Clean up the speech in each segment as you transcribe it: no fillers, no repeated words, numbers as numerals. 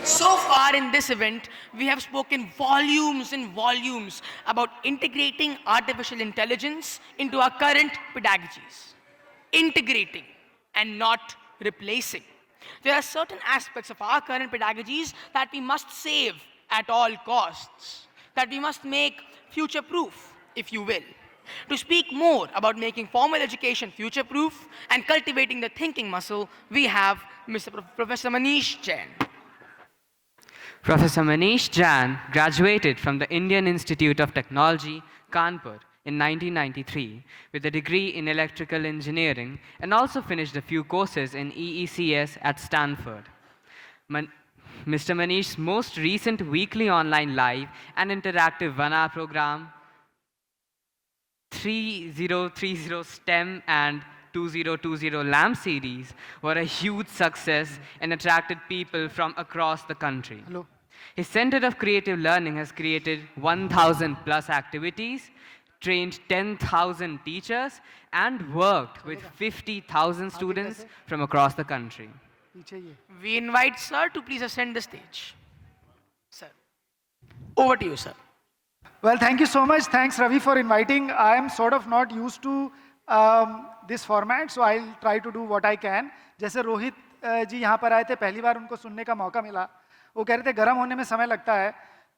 So far in this event, we have spoken volumes and volumes about integrating artificial intelligence into our current pedagogies. Integrating and not replacing. There are certain aspects of our current pedagogies that we must save at all costs, that we must make future-proof, if you will. To speak more about making formal education future-proof and cultivating the thinking muscle, we have Professor Manish Jain. Professor Manish Jain graduated from the Indian Institute of Technology, Kanpur in 1993 with a degree in electrical engineering and also finished a few courses in EECS at Stanford. Mr. Manish's most recent weekly online live and interactive 1-hour program, 3030 STEM and 2020 LAMP series were a huge success and attracted people from across the country. Hello. His Center of Creative Learning has created 1,000 plus activities, trained 10,000 teachers, and worked with 50,000 students from across the country. We invite Sir to please ascend the stage. Sir, over to you, sir. Well, thank you so much. Thanks, Ravi, for inviting. I am sort of not used to this format, so I'll try to do what I can. जैसे रोहित जी यहाँ पर आए थे, पहली बार उनको सुनने का मौका मिला. वो कह रहे थे गर्म होने में समय लगता है,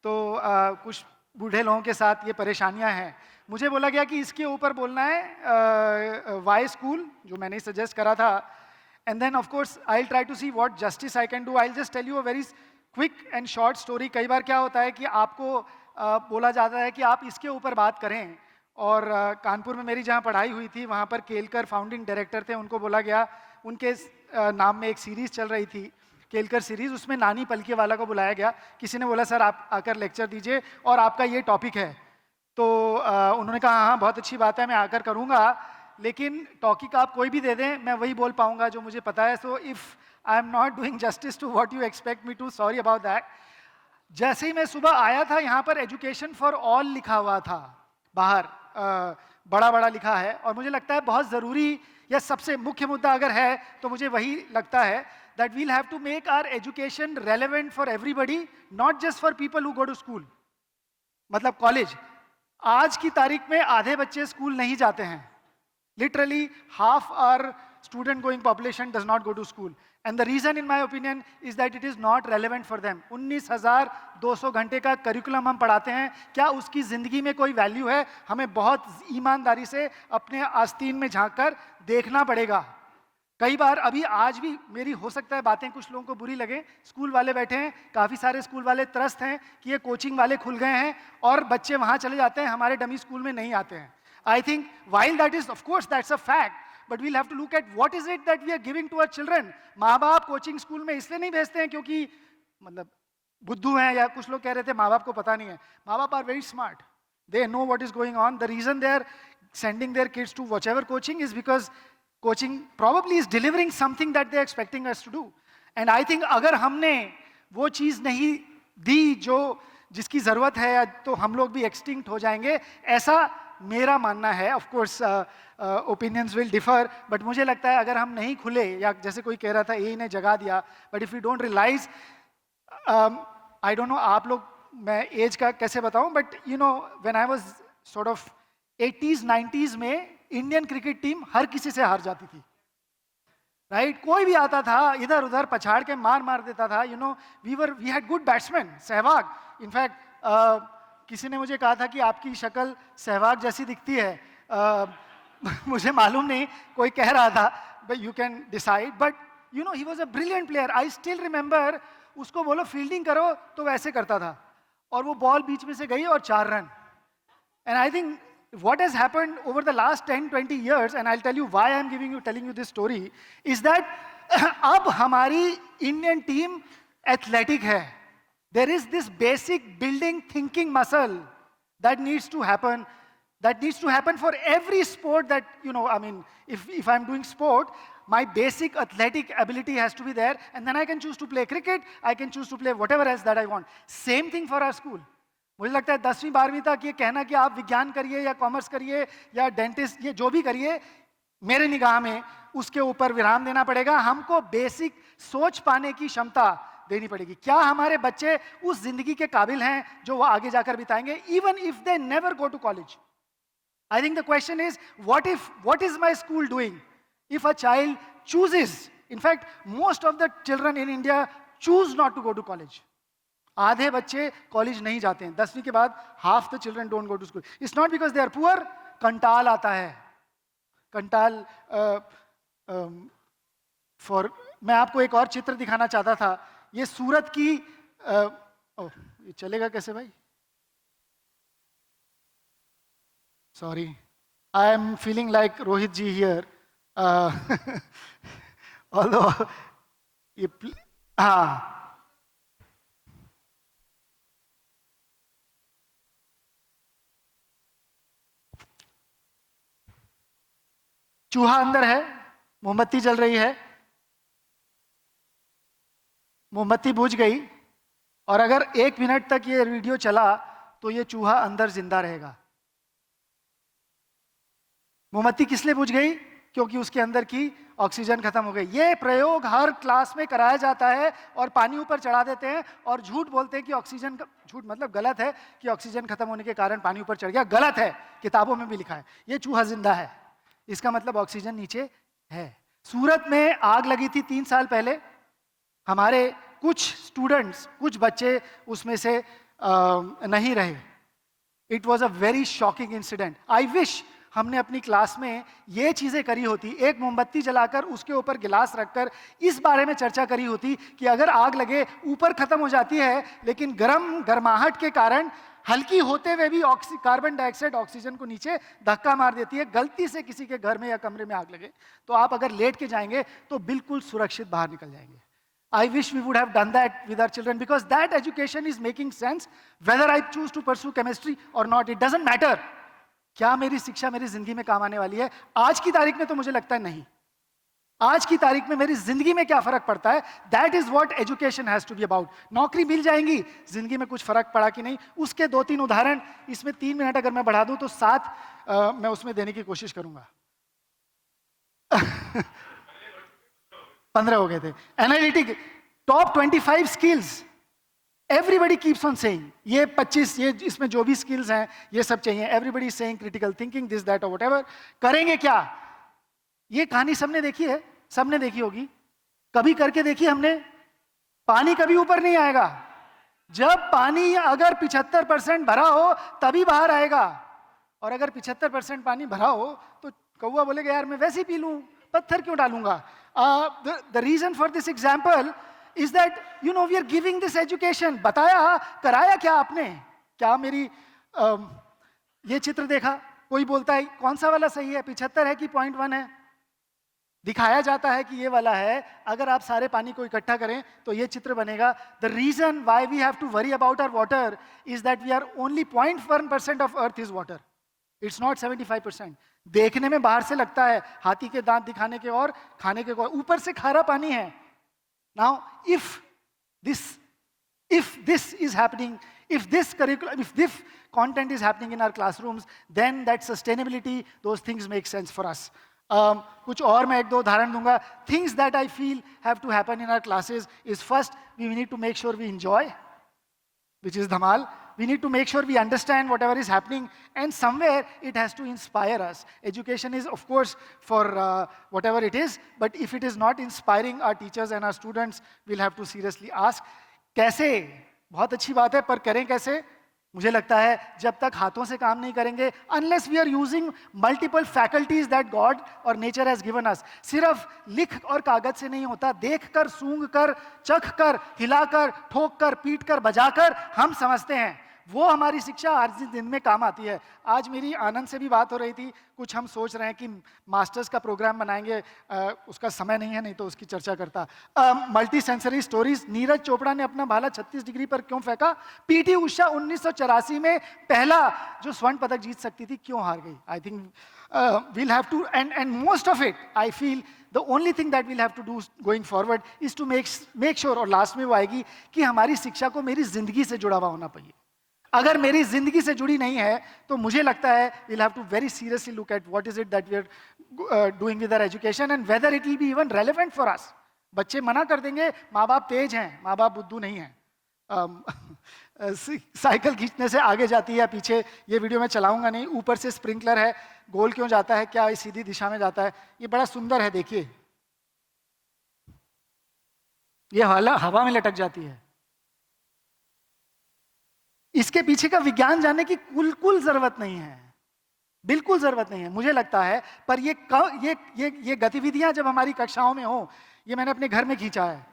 तो कुछ बूढ़े लोगों के साथ ये परेशानियां हैं. मुझे बोला गया कि इसके ऊपर बोलना है वाई स्कूल, जो मैंने सजेस्ट करा था. And then of course I will try to see what justice I can do. I will just tell you a very quick and short story. कई बार क्या होता है कि आपको बोला जाता है कि आप इसके ऊपर बात करें, और कानपुर में मेरी जहाँ पढ़ाई हुई थी वहाँ पर केलकर फाउंडिंग डायरेक्टर थे. उनको बोला गया, उनके नाम में एक सीरीज़ चल रही थी केलकर सीरीज़, उसमें नानी पलकीवाला को बुलाया गया. किसी ने बोला सर आप आकर लेक्चर दीजिए और आपका ये टॉपिक है. तो उन्होंने कहा हाँ बहुत अच्छी बात है, मैं आकर करूँगा, लेकिन टॉपिक आप कोई भी दे दें, मैं वही बोल पाऊँगा जो मुझे पता है. So if I am not doing justice to what you expect me to, sorry about that. जैसे ही मैं सुबह आया था, यहाँ पर एजुकेशन फॉर ऑल लिखा हुआ था बाहर, बड़ा बड़ा लिखा है, और मुझे लगता है बहुत ज़रूरी या सबसे मुख्य मुद्दा अगर है तो मुझे वही लगता है that we'll have to make our education relevant for everybody, not just for people who go to school. मतलब कॉलेज, आज की तारीख में आधे बच्चे स्कूल नहीं जाते हैं. Literally half our student going population does not go to school. And the reason in my opinion is that it is not relevant for them. 19,200 घंटे का करिकुलम हम पढ़ाते हैं, क्या उसकी ज़िंदगी में कोई वैल्यू है? हमें बहुत ईमानदारी से अपने आस्तीन में झांक कर देखना पड़ेगा. कई बार अभी आज भी मेरी हो सकता है बातें कुछ लोगों को बुरी लगे. स्कूल वाले बैठे हैं, काफ़ी सारे स्कूल वाले त्रस्त हैं कि ये कोचिंग वाले खुल गए हैं और बच्चे वहाँ चले जाते हैं, हमारे डमी स्कूल में नहीं आते हैं. I think while that is of course that's a fact, but we'll have to look at what is it that we are giving to our children. माँ बाप कोचिंग स्कूल में इसलिए नहीं भेजते हैं क्योंकि मतलब बुद्धू हैं, या कुछ लोग कह रहे थे माँ बाप को पता नहीं है. माँ बाप are very smart. They know what is going on. The reason they are sending their kids to whichever coaching is because coaching probably is delivering something that they are expecting us to do. And I think अगर हमने वो चीज़ नहीं दी जो जिसकी ज़रूरत है, तो हम लोग भी एक्सटिंक्ट हो जाएंगे, ऐसा मेरा मानना है. Of course opinions will differ, but मुझे लगता है अगर हम नहीं खुले, या जैसे कोई कह रहा था एआई ने जगा दिया, but if you don't realize, I don't know आप लोग, मैं एज का कैसे बताऊं, but you know when I was sort of 80s 90s में इंडियन क्रिकेट टीम हर किसी से हार जाती थी. राइट, कोई भी आता था इधर उधर पछाड़ के मार देता था. You know we had good batsman. Sehwag, in fact किसी ने मुझे कहा था कि आपकी शक्ल सहवाग जैसी दिखती है. मुझे मालूम नहीं, कोई कह रहा था, but you can decide. But you no he was a brilliant player. I still remember, उसको बोलो फील्डिंग करो तो वैसे करता था, और वो बॉल बीच में से गई और 4 run. And I think what has happened over the last 10-20 years, and I'll tell you why I'm telling you this story, is that अब हमारी इंडियन टीम एथलेटिक है. There is this basic building thinking muscle that needs to happen. That needs to happen for every sport that, you know, I mean, if I'm doing sport, my basic athletic ability has to be there, and then I can choose to play cricket, I can choose to play whatever else that I want. Same thing for our school. मुझे लगता है 10वीं 12वीं तक ये कहना कि आप विज्ञान करिए या कॉमर्स करिए या डेंटिस्ट, ये जो भी करिए, मेरे निगाह में उसके ऊपर विराम देना पड़ेगा. हमको बेसिक सोच पाने की क्षमता देनी पड़ेगी। क्या हमारे बच्चे उस जिंदगी के काबिल हैं जो वो आगे जाकर बिताएंगे, even if they never go to college? I think the question is, what is my school doing? If a child chooses, in fact, most of the children in India choose not to go to college. आधे बच्चे college नहीं जाते हैं। 10वीं के बाद half the children don't go to school. It's not because they are poor. कंटाल आता है, कंटाल मैं आपको एक और चित्र दिखाना चाहता था। ये सूरत की ये चलेगा कैसे भाई? Sorry, I am feeling like Rohit ji here. Although, हाँ, चूहा अंदर है, मोमबत्ती जल रही है, मोमबत्ती बुझ गई, और अगर 1 मिनट तक ये वीडियो चला तो ये चूहा अंदर जिंदा रहेगा। मोमबत्ती किस लिए बुझ गई? क्योंकि उसके अंदर की ऑक्सीजन खत्म हो गई। ये प्रयोग हर क्लास में कराया जाता है और पानी ऊपर चढ़ा देते हैं और झूठ बोलते हैं कि ऑक्सीजन, झूठ मतलब गलत है कि ऑक्सीजन खत्म होने के कारण पानी ऊपर चढ़ गया। गलत है, किताबों में भी लिखा है। ये चूहा जिंदा है, इसका मतलब ऑक्सीजन नीचे है। सूरत में आग लगी थी 3 साल पहले। हमारे कुछ स्टूडेंट्स, कुछ बच्चे उसमें से नहीं रहे। It was a very shocking incident. I wish हमने अपनी क्लास में ये चीजें करी होती, एक मोमबत्ती जलाकर उसके ऊपर गिलास रखकर इस बारे में चर्चा करी होती कि अगर आग लगे, ऊपर खत्म हो जाती है लेकिन गर्माहट के कारण हल्की होते हुए भी कार्बन डाइऑक्साइड ऑक्सीजन को नीचे धक्का मार देती है। गलती से किसी के घर में या कमरे में आग लगे तो आप अगर लेट के जाएंगे तो बिल्कुल सुरक्षित बाहर निकल जाएंगे। I wish we would have done that with our children, because that education is making sense whether I choose to pursue chemistry or not. It doesn't matter. क्या मेरी शिक्षा मेरी जिंदगी में काम आने वाली है? आज की तारीख में तो मुझे लगता है नहीं। आज की तारीख में मेरी जिंदगी में क्या फर्क पड़ता है, that is what education has to be about. नौकरी मिल जाएंगी, जिंदगी में कुछ फर्क पड़ा कि नहीं, उसके 2-3 उदाहरण इसमें 3 मिनट अगर मैं बढ़ा दूं तो 7 मैं उसमें देने की कोशिश करूंगा। 15 हो गए थे। Analytic top 25 skills everybody keeps on saying, ये 25, ये इसमें जो भी स्किल्स हैं ये सब चाहिए। Everybody saying critical thinking, this that और व्हाटएवर। करेंगे क्या? ये कहानी सबने देखी है, सबने देखी होगी, कभी करके देखी हमने। पानी कभी ऊपर नहीं आएगा। जब पानी अगर 75% भरा हो तभी बाहर आएगा, और अगर 75% पानी भरा हो तो कौवा बोलेगा यार मैं वैसे ही पी लूं, पत्थर क्यों डालूंगा। The reason for this example is that you know we are giving this education. बताया, कराया क्या आपने? क्या मेरी ये चित्र देखा, कोई बोलता है कौन सा वाला सही है, 75 है कि 0.1 है? दिखाया जाता है कि ये वाला है। अगर आप सारे पानी को इकट्ठा करें तो ये चित्र बनेगा। The reason why we have to worry about our water is that we are only 0.1% of earth is water. It's not 75%. देखने में बाहर से लगता है हाथी के दांत दिखाने के और खाने के और, ऊपर से खारा पानी है। Now, if this is happening, if this curriculum, if this content is happening in our classrooms, then that sustainability, those things make sense for us. कुछ और मैं 1-2 उदाहरण दूंगा। Things that I feel have to happen in our classes is first, we need to make sure we enjoy, which is dhamal. We need to make sure we understand whatever is happening, and somewhere it has to inspire us. Education is, of course, for whatever it is, but if it is not inspiring our teachers and our students, we'll have to seriously ask, कैसे? बहुत अच्छी बात है, पर करें कैसे? मुझे लगता है जब तक हाथों से काम नहीं करेंगे, unless we are using multiple faculties that God or nature has given us, सिर्फ लिख और कागज से नहीं होता, देख कर, सूंघ कर, चख कर, हिलाकर, ठोक कर, पीट कर, बजाकर हम समझते हैं। वो हमारी शिक्षा आज दिन में काम आती है। आज मेरी आनंद से भी बात हो रही थी, कुछ हम सोच रहे हैं कि मास्टर्स का प्रोग्राम बनाएंगे, उसका समय नहीं है, नहीं तो उसकी चर्चा करता। Multi sensory stories, Neeraj Chopra ने अपना भाला 36 डिग्री पर क्यों फेंका? पीटी उषा 1984 में पहला जो स्वर्ण पदक जीत सकती थी, क्यों हार गई? I think we'll have to, and most of it I feel the only thing that we'll have to do going forward is to make sure, और लास्ट में वो आएगी कि हमारी शिक्षा को मेरी जिंदगी से जुड़ा हुआ होना चाहिए। अगर मेरी जिंदगी से जुड़ी नहीं है तो मुझे लगता है we'll have to very seriously look at what is it that we are doing with our education and whether it will be even relevant for us. बच्चे मना कर देंगे, माँ बाप तेज हैं, माँ बाप बुद्धू नहीं हैं। साइकिल खींचने से आगे जाती है या पीछे, ये वीडियो मैं चलाऊंगा नहीं। ऊपर से स्प्रिंकलर है, गोल क्यों जाता है, क्या सीधी दिशा में जाता है, ये बड़ा सुंदर है, देखिए ये हवा में लटक जाती है। इसके पीछे का विज्ञान जानने की बिल्कुल जरूरत नहीं है, बिल्कुल जरूरत नहीं है मुझे लगता है। पर ये गतिविधियां जब हमारी कक्षाओं में हो, ये मैंने अपने घर में खींचा है,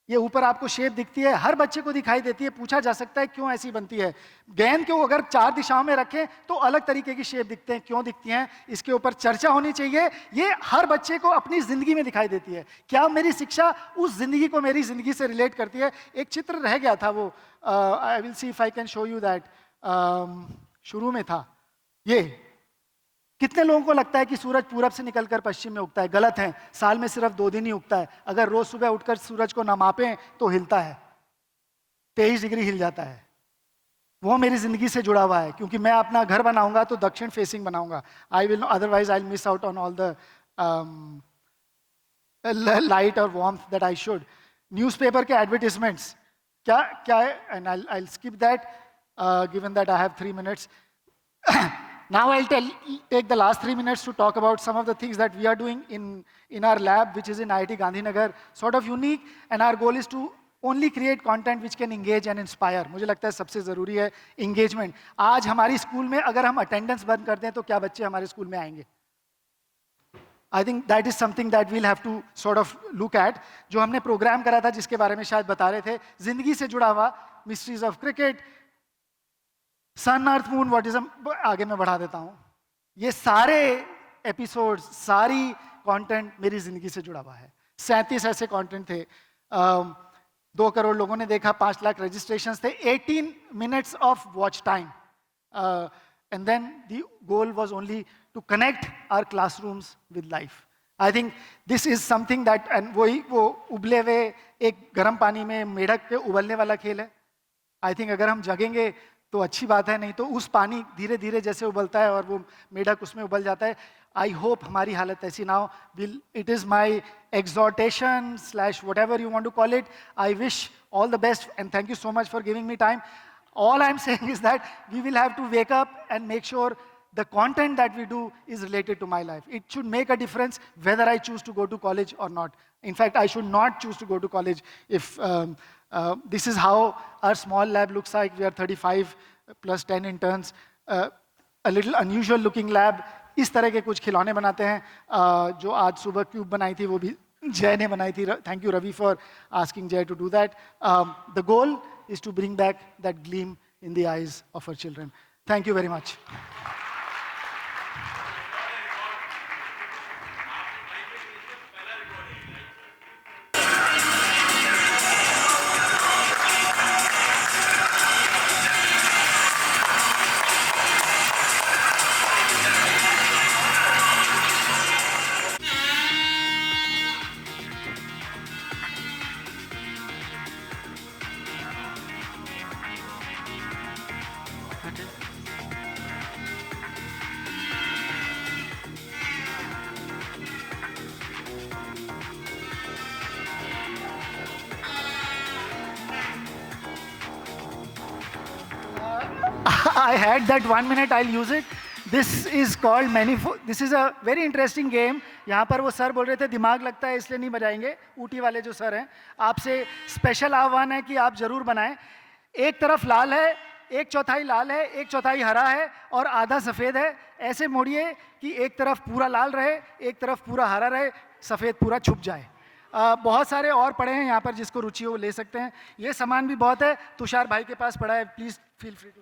ये ऊपर आपको शेप दिखती है, हर बच्चे को दिखाई देती है। पूछा जा सकता है क्यों ऐसी बनती है। गेंद को अगर 4 दिशाओं में रखें तो अलग तरीके की शेप दिखते हैं, क्यों दिखती हैं, इसके ऊपर चर्चा होनी चाहिए। ये हर बच्चे को अपनी जिंदगी में दिखाई देती है। क्या मेरी शिक्षा उस जिंदगी को मेरी जिंदगी से रिलेट करती है? एक चित्र रह गया था, वो I will see if I can show you that, शुरू में था ये। कितने लोगों को लगता है कि सूरज पूरब से निकलकर पश्चिम में उगता है? गलत है, साल में सिर्फ 2 दिन ही उगता है। अगर रोज सुबह उठकर सूरज को ना मापें तो हिलता है, 23 डिग्री हिल जाता है। वो मेरी जिंदगी से जुड़ा हुआ है, क्योंकि मैं अपना घर बनाऊंगा तो दक्षिण फेसिंग बनाऊंगा। I will otherwise I will miss out on all the light और warmth that I should. Newspaper के एडवर्टाइजमेंट्स क्या क्या है, and I will skip that given that I have 3 minutes. Now I'll take the last 3 minutes to talk about some of the things that we are doing in our lab, which is in IIT Gandhinagar, sort of unique, and our goal is to only create content which can engage and inspire. मुझे लगता है सबसे ज़रूरी है engagement. आज हमारी school में अगर हम attendance बंद कर दें तो क्या बच्चे हमारे स्कूल में आएंगे? I think that is something that we'll have to sort of look at. जो हमने प्रोग्राम करा था जिसके बारे में शायद बता रहे थे, जिंदगी से जुड़ा हुआ, mysteries of cricket, sun earth moon व्हाटिज्म, आगे मैं बढ़ा देता हूं। ये सारे एपिसोड्स, सारी कंटेंट मेरी जिंदगी से जुड़ा हुआ है। 37 ऐसे कंटेंट थे, 2 करोड़ लोगों ने देखा, 5 लाख रजिस्ट्रेशंस थे, 18 minutes of watch time, and then the goal was only to connect our classrooms with life. I think this is something that, and वो उबले हुए एक गर्म पानी में मेढक के उबलने वाला खेल है। आई थिंक अगर हम जगेंगे तो अच्छी बात है, नहीं तो उस पानी धीरे धीरे जैसे उबलता है और वो मेढक उसमें उबल जाता है। आई होप हमारी हालत ऐसी ना हो। It is my exhortation / whatever you want to call it. I wish all the best and thank you so much for giving me time. All I'm saying is that we will have to wake up and make sure the content that we do is related to my life. It should make a difference whether I choose to go to college or not. In fact, I should not choose to go to college if this is how our small lab looks like. We are 35 plus 10 interns. A little unusual looking lab. इस तरह के कुछ खिलौने बनाते हैं, जो आज सुबह क्यूब बनाई थी वो भी जय ने बनाई थी. Thank you Ravi for asking Jay to do that. The goal is to bring back that gleam in the eyes of our children. Thank you very much. I had that 1 minute, I'll use it. This is called Manifold. This is a very interesting game. यहाँ पर वो sir बोल रहे थे दिमाग लगता है इसलिए नहीं बजाएंगे. ऊटी वाले जो सर हैं, आपसे स्पेशल आह्वान है कि आप जरूर बनाएं. एक तरफ लाल है, 1/4 लाल है, 1/4 हरा है और आधा सफ़ेद है. ऐसे मोड़िए कि एक तरफ पूरा लाल रहे, एक तरफ पूरा हरा रहे, सफ़ेद पूरा छुप जाए. बहुत सारे और पड़े हैं यहाँ पर, जिसको रुचि हो ले सकते हैं. ये सामान भी बहुत है, तुषार भाई के पास पड़ा है, प्लीज़ फील फ्री टू.